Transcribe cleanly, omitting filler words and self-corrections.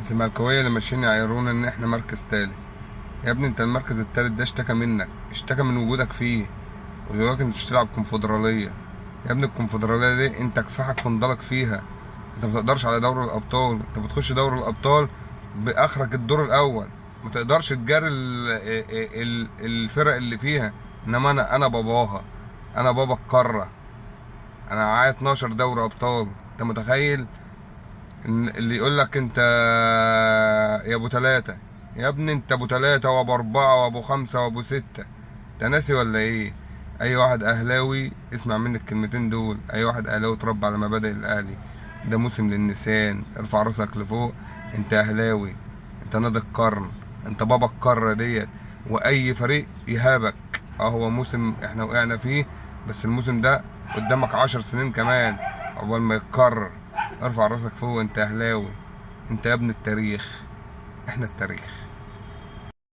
الزملكاويه اللي ماشيين يعايرونا ان احنا مركز تالت. يا ابني انت المركز التالت ده اشتكى منك، اشتكى من وجودك فيه، ودلوقتي انت مش تلعب كونفدراليه. يا ابني الكونفدراليه دي انت كفاحك وانضلك فيها. انت ما تقدرش على دوري الابطال، انت بتخش دوري الابطال باخرك الدور الاول، ما تقدرش تجاري الفرق اللي فيها. انما انا باباها، انا بابا القاره، انا معايا 12 دوري ابطال. انت متخيل ان اللي يقول لك انت يا ابو ثلاثة؟ يا ابني انت ابو ثلاثة وابو اربعة وابو خمسة وابو ستة. انت ناسي ولا ايه؟ اي واحد اهلاوي اسمع مني الكلمتين دول، اي واحد اهلاوي اتربى على مبادئ الاهلي. ده موسم للنسيان، ارفع راسك لفوق. انت اهلاوي، انت نادي القرن، انت بابا القارة ديت، واي فريق يهابك. هو موسم احنا وقعنا فيه، بس الموسم ده قدامك 10 سنين كمان عقبال ما يتكرر. ارفع راسك فوق، انت اهلاوي، انت يا ابن التاريخ، احنا التاريخ.